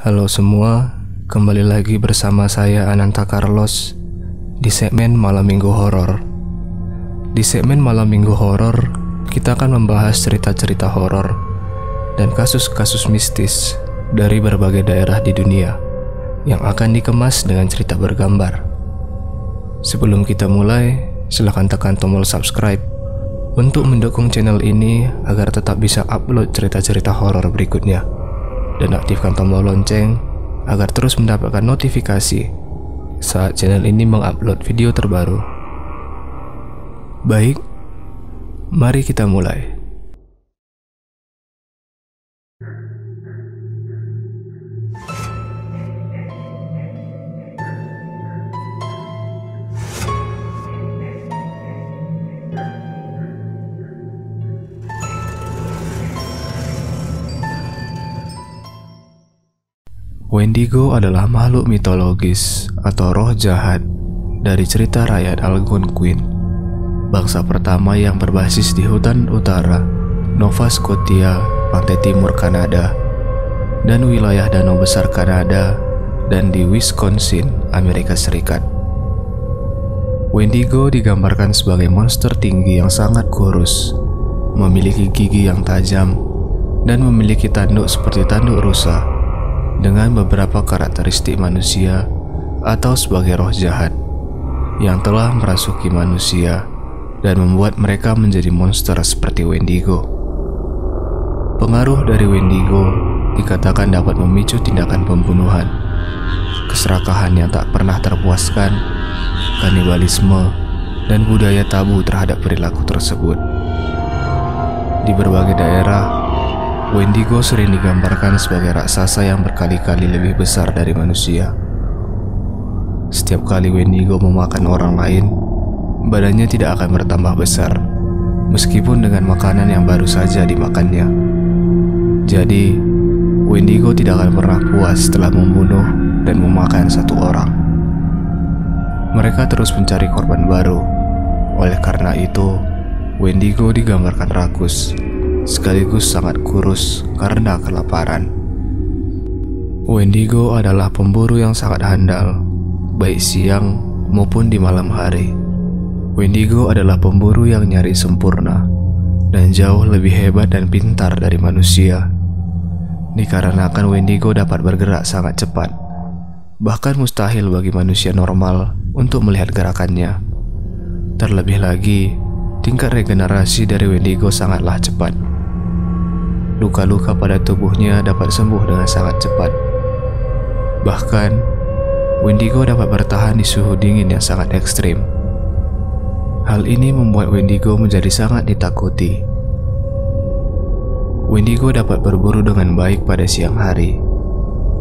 Halo semua, kembali lagi bersama saya Ananta Carlos di segmen Malam Minggu Horor. Di segmen Malam Minggu Horor, kita akan membahas cerita-cerita horor dan kasus-kasus mistis dari berbagai daerah di dunia yang akan dikemas dengan cerita bergambar. Sebelum kita mulai, silakan tekan tombol subscribe untuk mendukung channel ini agar tetap bisa upload cerita-cerita horor berikutnya. Dan aktifkan tombol lonceng agar terus mendapatkan notifikasi saat channel ini mengupload video terbaru. Baik, mari kita mulai. Wendigo adalah makhluk mitologis atau roh jahat dari cerita rakyat Algonquin, bangsa pertama yang berbasis di hutan utara Nova Scotia, pantai timur Kanada, dan wilayah Danau Besar Kanada dan di Wisconsin, Amerika Serikat. Wendigo digambarkan sebagai monster tinggi yang sangat kurus, memiliki gigi yang tajam, dan memiliki tanduk seperti tanduk rusa, dengan beberapa karakteristik manusia atau sebagai roh jahat yang telah merasuki manusia dan membuat mereka menjadi monster seperti Wendigo. Pengaruh dari Wendigo dikatakan dapat memicu tindakan pembunuhan, keserakahan yang tak pernah terpuaskan, kanibalisme, dan budaya tabu terhadap perilaku tersebut. Di berbagai daerah, Wendigo sering digambarkan sebagai raksasa yang berkali-kali lebih besar dari manusia. Setiap kali Wendigo memakan orang lain, badannya tidak akan bertambah besar, meskipun dengan makanan yang baru saja dimakannya. Jadi, Wendigo tidak akan pernah puas setelah membunuh dan memakan satu orang. Mereka terus mencari korban baru. Oleh karena itu, Wendigo digambarkan rakus, sekaligus sangat kurus karena kelaparan. Wendigo adalah pemburu yang sangat handal, baik siang maupun di malam hari. Wendigo adalah pemburu yang nyari sempurna dan jauh lebih hebat dan pintar dari manusia. Dikarenakan Wendigo dapat bergerak sangat cepat, bahkan mustahil bagi manusia normal untuk melihat gerakannya. Terlebih lagi, tingkat regenerasi dari Wendigo sangatlah cepat. Luka-luka pada tubuhnya dapat sembuh dengan sangat cepat. Bahkan, Wendigo dapat bertahan di suhu dingin yang sangat ekstrim. Hal ini membuat Wendigo menjadi sangat ditakuti. Wendigo dapat berburu dengan baik pada siang hari.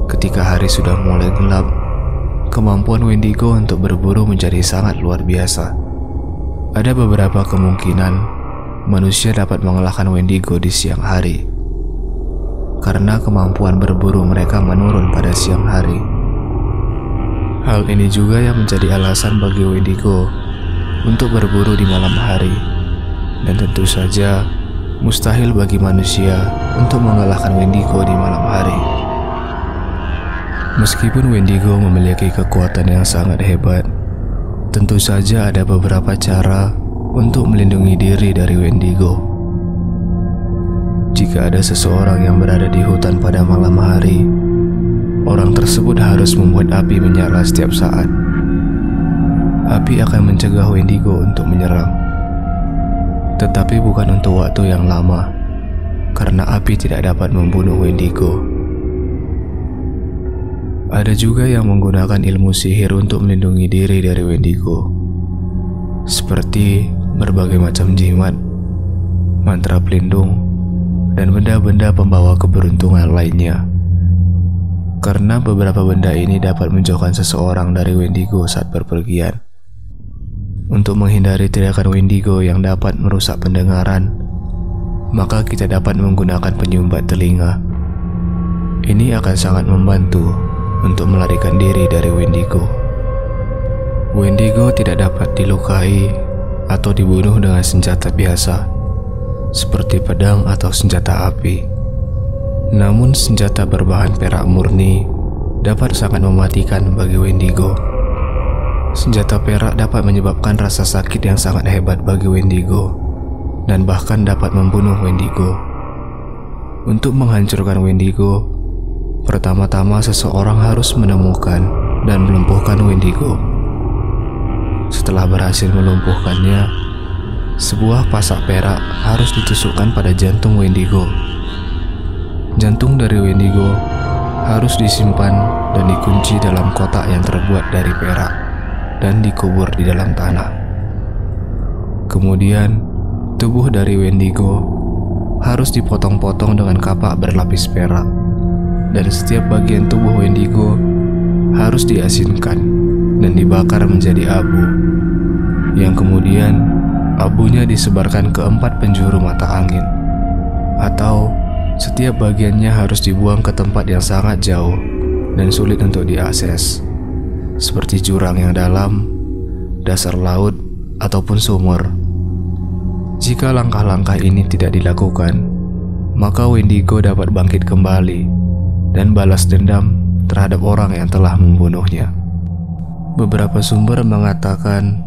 Ketika hari sudah mulai gelap, kemampuan Wendigo untuk berburu menjadi sangat luar biasa. Ada beberapa kemungkinan manusia dapat mengalahkan Wendigo di siang hari, karena kemampuan berburu mereka menurun pada siang hari. Hal ini juga yang menjadi alasan bagi Wendigo untuk berburu di malam hari, dan tentu saja mustahil bagi manusia untuk mengalahkan Wendigo di malam hari. Meskipun Wendigo memiliki kekuatan yang sangat hebat, tentu saja ada beberapa cara untuk melindungi diri dari Wendigo. Jika ada seseorang yang berada di hutan pada malam hari, orang tersebut harus membuat api menyala setiap saat. Api akan mencegah Wendigo untuk menyerang, tetapi bukan untuk waktu yang lama, karena api tidak dapat membunuh Wendigo. Ada juga yang menggunakan ilmu sihir untuk melindungi diri dari Wendigo, seperti berbagai macam jimat, mantra pelindung, dan benda-benda pembawa keberuntungan lainnya. Karena beberapa benda ini dapat menjauhkan seseorang dari Wendigo saat berpergian. Untuk menghindari teriakan Wendigo yang dapat merusak pendengaran, maka kita dapat menggunakan penyumbat telinga. Ini akan sangat membantu untuk melarikan diri dari Wendigo. Wendigo tidak dapat dilukai atau dibunuh dengan senjata biasa, seperti pedang atau senjata api. Namun senjata berbahan perak murni dapat sangat mematikan bagi Wendigo. Senjata perak dapat menyebabkan rasa sakit yang sangat hebat bagi Wendigo, dan bahkan dapat membunuh Wendigo. Untuk menghancurkan Wendigo, pertama-tama seseorang harus menemukan dan melumpuhkan Wendigo. Setelah berhasil melumpuhkannya, sebuah pasak perak harus ditusukkan pada jantung Wendigo. Jantung dari Wendigo harus disimpan dan dikunci dalam kotak yang terbuat dari perak dan dikubur di dalam tanah. Kemudian, tubuh dari Wendigo harus dipotong-potong dengan kapak berlapis perak, dan setiap bagian tubuh Wendigo harus diasinkan dan dibakar menjadi abu, yang kemudian abunya disebarkan ke 4 penjuru mata angin, atau setiap bagiannya harus dibuang ke tempat yang sangat jauh dan sulit untuk diakses, seperti jurang yang dalam, dasar laut, ataupun sumur. Jika langkah-langkah ini tidak dilakukan, maka Wendigo dapat bangkit kembali dan balas dendam terhadap orang yang telah membunuhnya. Beberapa sumber mengatakan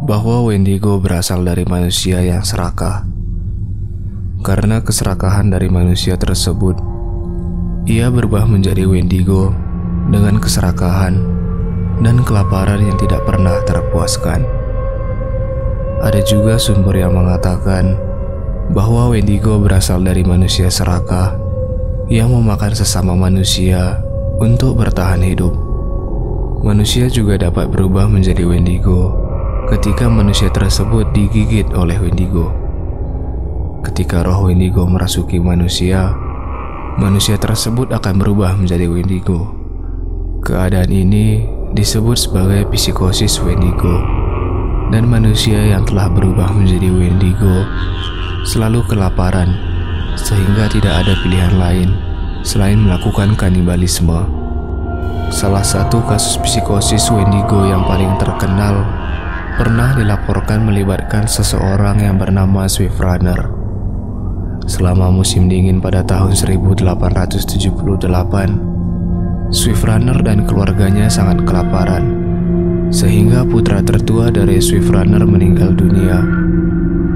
bahwa Wendigo berasal dari manusia yang serakah. Karena keserakahan dari manusia tersebut, ia berubah menjadi Wendigo dengan keserakahan dan kelaparan yang tidak pernah terpuaskan. Ada juga sumber yang mengatakan bahwa Wendigo berasal dari manusia serakah yang memakan sesama manusia untuk bertahan hidup. Manusia juga dapat berubah menjadi Wendigo ketika manusia tersebut digigit oleh Wendigo. Ketika roh Wendigo merasuki manusia, manusia tersebut akan berubah menjadi Wendigo. Keadaan ini disebut sebagai psikosis Wendigo, dan manusia yang telah berubah menjadi Wendigo selalu kelaparan, sehingga tidak ada pilihan lain selain melakukan kanibalisme. Salah satu kasus psikosis Wendigo yang paling terkenal pernah dilaporkan melibatkan seseorang yang bernama Swift Runner. Selama musim dingin pada tahun 1878, Swift Runner dan keluarganya sangat kelaparan, sehingga putra tertua dari Swift Runner meninggal dunia.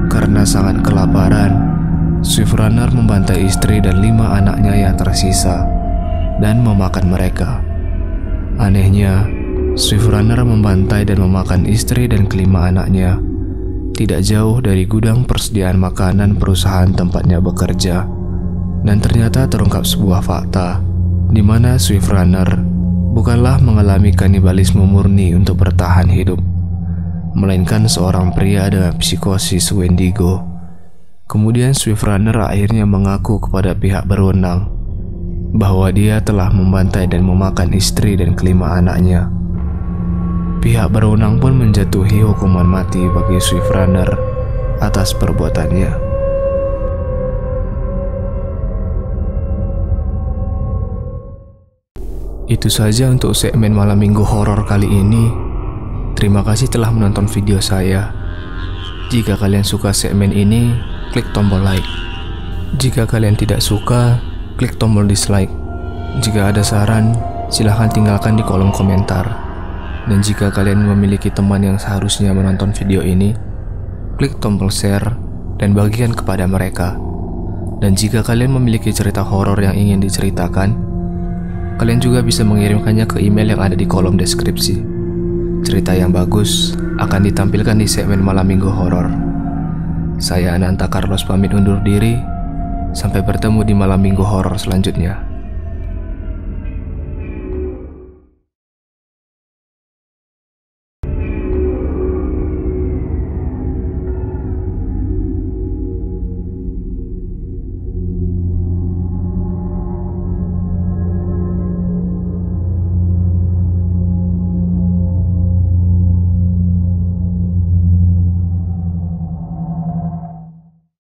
Karena sangat kelaparan, Swift Runner membantai istri dan 5 anaknya yang tersisa dan memakan mereka. Anehnya, Swift Runner membantai dan memakan istri dan kelima anaknya tidak jauh dari gudang persediaan makanan perusahaan tempatnya bekerja, dan ternyata terungkap sebuah fakta di mana Swift Runner bukanlah mengalami kanibalisme murni untuk bertahan hidup, melainkan seorang pria dengan psikosis Wendigo. Kemudian Swift Runner akhirnya mengaku kepada pihak berwenang bahwa dia telah membantai dan memakan istri dan kelima anaknya. Pihak berwenang pun menjatuhi hukuman mati bagi Swift Runner atas perbuatannya. Itu saja untuk segmen malam minggu horor kali ini. Terima kasih telah menonton video saya. Jika kalian suka segmen ini, klik tombol like. Jika kalian tidak suka, klik tombol dislike. Jika ada saran, silahkan tinggalkan di kolom komentar. Dan jika kalian memiliki teman yang seharusnya menonton video ini, klik tombol share dan bagikan kepada mereka. Dan jika kalian memiliki cerita horor yang ingin diceritakan, kalian juga bisa mengirimkannya ke email yang ada di kolom deskripsi. Cerita yang bagus akan ditampilkan di segmen malam minggu horor. Saya Ananta Carlos pamit undur diri. Sampai bertemu di malam minggu horor selanjutnya.